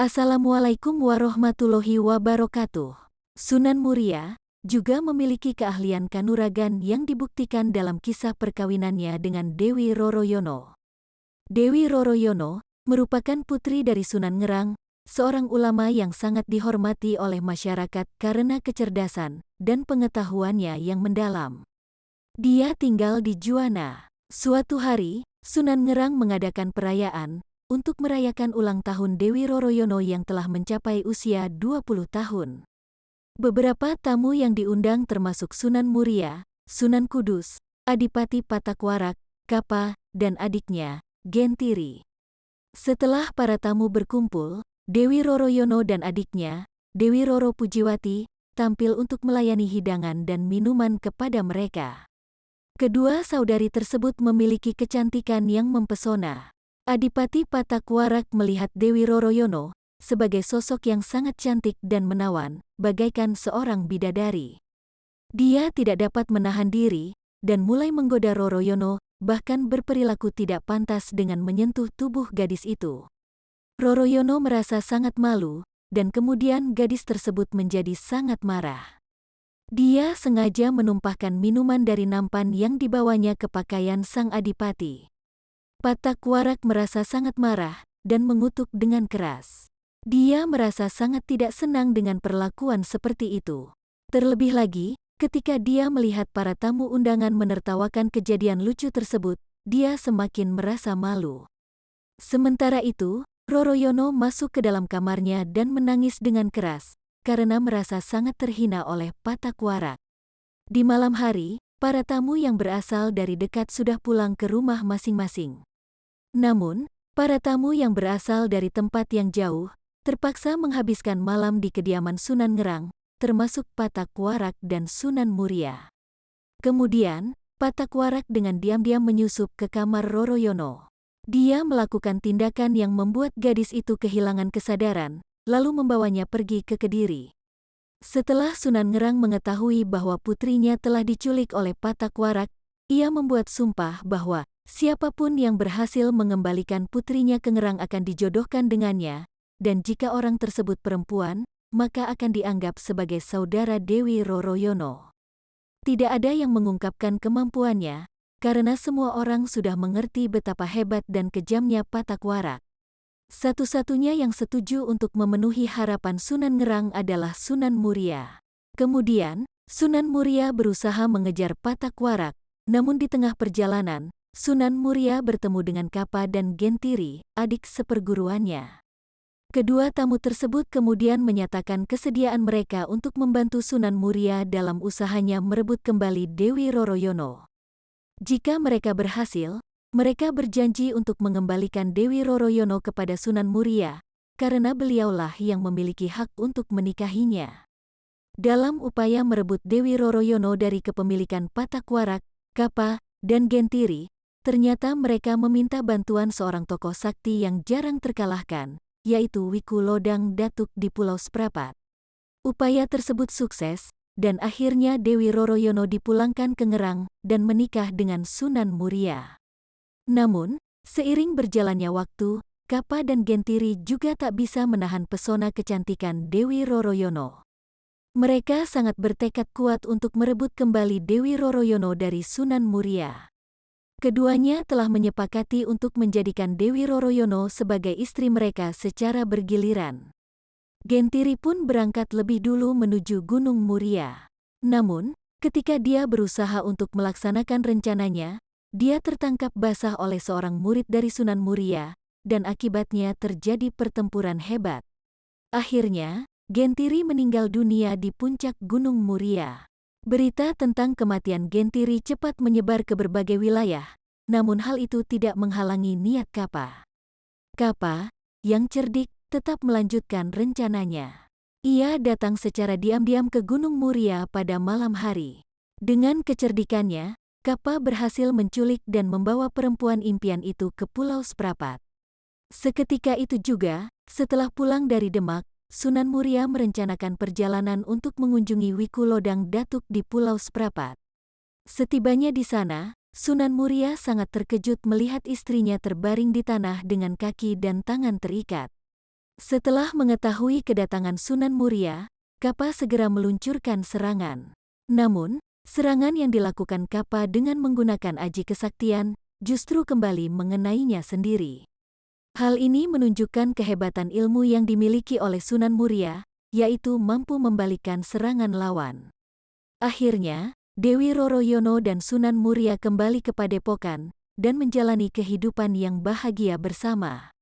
Assalamualaikum warahmatullahi wabarakatuh. Sunan Muria juga memiliki keahlian kanuragan yang dibuktikan dalam kisah perkawinannya dengan Dewi Roroyono. Dewi Roroyono merupakan putri dari Sunan Ngerang, seorang ulama yang sangat dihormati oleh masyarakat karena kecerdasan dan pengetahuannya yang mendalam. Dia tinggal di Juwana. Suatu hari, Sunan Ngerang mengadakan perayaan untuk merayakan ulang tahun Dewi Roroyono yang telah mencapai usia 20 tahun. Beberapa tamu yang diundang termasuk Sunan Muria, Sunan Kudus, Adipati Patakwarak, Kapa, dan adiknya, Gentiri. Setelah para tamu berkumpul, Dewi Roroyono dan adiknya, Dewi Roro Pujiwati, tampil untuk melayani hidangan dan minuman kepada mereka. Kedua saudari tersebut memiliki kecantikan yang mempesona. Adipati Patakwarak melihat Dewi Roroyono sebagai sosok yang sangat cantik dan menawan, bagaikan seorang bidadari. Dia tidak dapat menahan diri dan mulai menggoda Roroyono, bahkan berperilaku tidak pantas dengan menyentuh tubuh gadis itu. Roroyono merasa sangat malu, dan kemudian gadis tersebut menjadi sangat marah. Dia sengaja menumpahkan minuman dari nampan yang dibawanya ke pakaian sang adipati. Patakwarak merasa sangat marah dan mengutuk dengan keras. Dia merasa sangat tidak senang dengan perlakuan seperti itu. Terlebih lagi, ketika dia melihat para tamu undangan menertawakan kejadian lucu tersebut, dia semakin merasa malu. Sementara itu, Roroyono masuk ke dalam kamarnya dan menangis dengan keras, karena merasa sangat terhina oleh Patakwarak. Di malam hari, para tamu yang berasal dari dekat sudah pulang ke rumah masing-masing. Namun, para tamu yang berasal dari tempat yang jauh, terpaksa menghabiskan malam di kediaman Sunan Ngerang, termasuk Patakwarak dan Sunan Muria. Kemudian, Patakwarak dengan diam-diam menyusup ke kamar Roroyono. Dia melakukan tindakan yang membuat gadis itu kehilangan kesadaran, lalu membawanya pergi ke Kediri. Setelah Sunan Ngerang mengetahui bahwa putrinya telah diculik oleh Patakwarak, ia membuat sumpah bahwa siapapun yang berhasil mengembalikan putrinya ke Ngerang akan dijodohkan dengannya, dan jika orang tersebut perempuan, maka akan dianggap sebagai saudara Dewi Roroyono. Tidak ada yang mengungkapkan kemampuannya, karena semua orang sudah mengerti betapa hebat dan kejamnya Patakwarak. Satu-satunya yang setuju untuk memenuhi harapan Sunan Ngerang adalah Sunan Muria. Kemudian, Sunan Muria berusaha mengejar Patakwarak, namun di tengah perjalanan, Sunan Muria bertemu dengan Kapa dan Gentiri, adik seperguruannya. Kedua tamu tersebut kemudian menyatakan kesediaan mereka untuk membantu Sunan Muria dalam usahanya merebut kembali Dewi Roroyono. Jika mereka berhasil, mereka berjanji untuk mengembalikan Dewi Roroyono kepada Sunan Muria, karena beliaulah yang memiliki hak untuk menikahinya. Dalam upaya merebut Dewi Roroyono dari kepemilikan Patakwarak, Kapa, dan Gentiri, ternyata mereka meminta bantuan seorang tokoh sakti yang jarang terkalahkan, yaitu Wiku Lodang Datuk di Pulau Seprapat. Upaya tersebut sukses, dan akhirnya Dewi Roroyono dipulangkan ke Ngerang dan menikah dengan Sunan Muria. Namun, seiring berjalannya waktu, Kapa dan Gentiri juga tak bisa menahan pesona kecantikan Dewi Roroyono. Mereka sangat bertekad kuat untuk merebut kembali Dewi Roroyono dari Sunan Muria. Keduanya telah menyepakati untuk menjadikan Dewi Roroyono sebagai istri mereka secara bergiliran. Gentiri pun berangkat lebih dulu menuju Gunung Muria. Namun, ketika dia berusaha untuk melaksanakan rencananya, dia tertangkap basah oleh seorang murid dari Sunan Muria, dan akibatnya terjadi pertempuran hebat. Akhirnya, Gentiri meninggal dunia di puncak Gunung Muria. Berita tentang kematian Gentiri cepat menyebar ke berbagai wilayah, namun hal itu tidak menghalangi niat Kapa. Kapa, yang cerdik, tetap melanjutkan rencananya. Ia datang secara diam-diam ke Gunung Muria pada malam hari. Dengan kecerdikannya, Kapa berhasil menculik dan membawa perempuan impian itu ke Pulau Seprapat. Seketika itu juga, setelah pulang dari Demak, Sunan Muria merencanakan perjalanan untuk mengunjungi Wiku Lodang Datuk di Pulau Seprapat. Setibanya di sana, Sunan Muria sangat terkejut melihat istrinya terbaring di tanah dengan kaki dan tangan terikat. Setelah mengetahui kedatangan Sunan Muria, Kapa segera meluncurkan serangan. Namun, serangan yang dilakukan Kapa dengan menggunakan aji kesaktian justru kembali mengenainya sendiri. Hal ini menunjukkan kehebatan ilmu yang dimiliki oleh Sunan Muria, yaitu mampu membalikkan serangan lawan. Akhirnya, Dewi Roroyono dan Sunan Muria kembali ke Padepokan dan menjalani kehidupan yang bahagia bersama.